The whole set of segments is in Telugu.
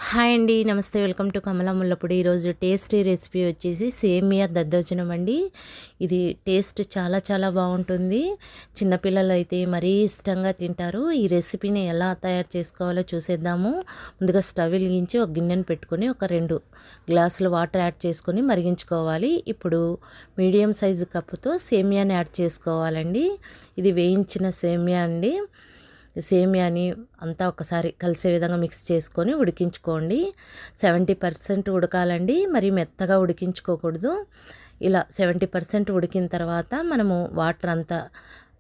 హాయ్ అండి, నమస్తే. వెల్కమ్ టు కమలా ముల్లపొడి. ఈరోజు టేస్టీ రెసిపీ వచ్చేసి సేమియా దద్దోజనం అండి. ఇది టేస్ట్ చాలా చాలా బాగుంటుంది. చిన్నపిల్లలు అయితే మరీ ఇష్టంగా తింటారు. ఈ రెసిపీని ఎలా తయారు చేసుకోవాలో చూసేద్దాము. ముందుగా స్టవ్ వెలిగించి ఒక గిన్నెను పెట్టుకొని ఒక 2 గ్లాసులు వాటర్ యాడ్ చేసుకొని మరిగించుకోవాలి. ఇప్పుడు మీడియం సైజు కప్పుతో సేమియాని యాడ్ చేసుకోవాలండి. ఇది వేయించిన సేమియా అండి. సేమియాని అంతా ఒకసారి కలిసే విధంగా మిక్స్ చేసుకొని ఉడికించుకోండి. 70% ఉడకాలండి, మరి మెత్తగా ఉడికించుకోకూడదు. ఇలా 70% ఉడికిన తర్వాత మనము వాటర్ అంతా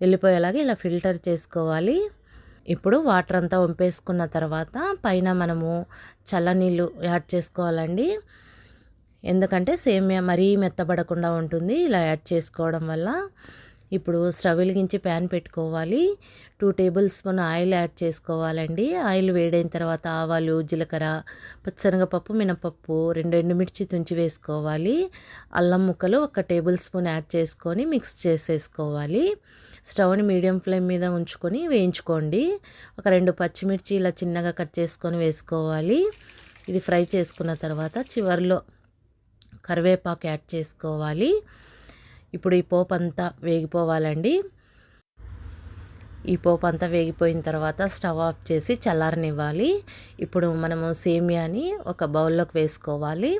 వెళ్ళిపోయేలాగా ఇలా ఫిల్టర్ చేసుకోవాలి. ఇప్పుడు వాటర్ అంతా వంపేసుకున్న తర్వాత పైన మనము చల్లనీళ్ళు యాడ్ చేసుకోవాలండి. ఎందుకంటే సేమియా మరీ మెత్తబడకుండా ఉంటుంది ఇలా యాడ్ చేసుకోవడం వల్ల. ఇప్పుడు స్టవ్ వెలిగించి ప్యాన్ పెట్టుకోవాలి. 2 టేబుల్ స్పూన్ ఆయిల్ యాడ్ చేసుకోవాలండి. ఆయిల్ వేడైన తర్వాత ఆవాలు, జీలకర్ర, పచ్చిశనగపప్పు, మినపప్పు, 2 ఎండుమిర్చి తుంచి వేసుకోవాలి. అల్లం ముక్కలు 1 టేబుల్ స్పూన్ యాడ్ చేసుకొని మిక్స్ చేసేసుకోవాలి. స్టవ్ని మీడియం ఫ్లేమ్ మీద ఉంచుకొని వేయించుకోండి. ఒక 2 పచ్చిమిర్చి ఇలా చిన్నగా కట్ చేసుకొని వేసుకోవాలి. ఇది ఫ్రై చేసుకున్న తర్వాత చివరిలో కరివేపాకు యాడ్ చేసుకోవాలి. ఇప్పుడు ఈ పోపు అంతా వేగిపోవాలండి. ఈ పోపు అంతా వేగిపోయిన తర్వాత స్టవ్ ఆఫ్ చేసి చల్లారనివ్వాలి. ఇప్పుడు మనము సేమియాని ఒక బౌల్లోకి వేసుకోవాలి.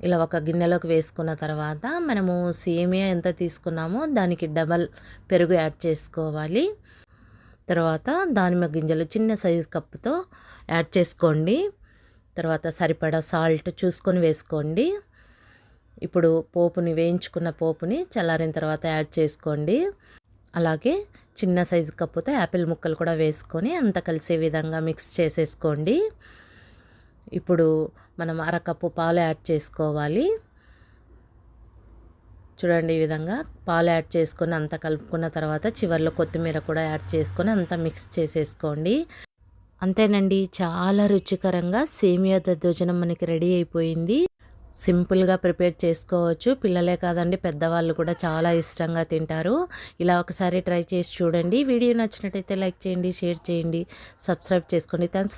ఇలా ఒక గిన్నెలోకి వేసుకున్న తర్వాత మనము సేమియా ఎంత తీసుకున్నామో దానికి డబల్ పెరుగు యాడ్ చేసుకోవాలి. తర్వాత దానిమ్మ గింజలు చిన్న సైజు కప్పుతో యాడ్ చేసుకోండి. తర్వాత సరిపడా సాల్ట్ చూసుకొని వేసుకోండి. ఇప్పుడు పోపుని వేయించుకున్న పోపుని చల్లారిన తర్వాత యాడ్ చేసుకోండి. అలాగే చిన్న సైజు కప్పుతో యాపిల్ ముక్కలు కూడా వేసుకొని అంతా కలిసే విధంగా మిక్స్ చేసేసుకోండి. ఇప్పుడు మనం అరకప్పు పాలు యాడ్ చేసుకోవాలి. చూడండి, ఈ విధంగా పాలు యాడ్ చేసుకొని అంతా కలుపుకున్న తర్వాత చివరిలో కొత్తిమీర కూడా యాడ్ చేసుకొని అంతా మిక్స్ చేసేసుకోండి. అంతేనండి, చాలా రుచికరంగా సేమియా దద్దోజనం మనకి రెడీ అయిపోయింది. సింపుల్గా ప్రిపేర్ చేసుకోవచ్చు. పిల్లలే కాదండి, పెద్దవాళ్ళు కూడా చాలా ఇష్టంగా తింటారు. ఇలా ఒకసారి ట్రై చేసి చూడండి. వీడియో నచ్చినట్టయితే లైక్ చేయండి, షేర్ చేయండి, సబ్స్క్రైబ్ చేసుకోండి. థ్యాంక్స్.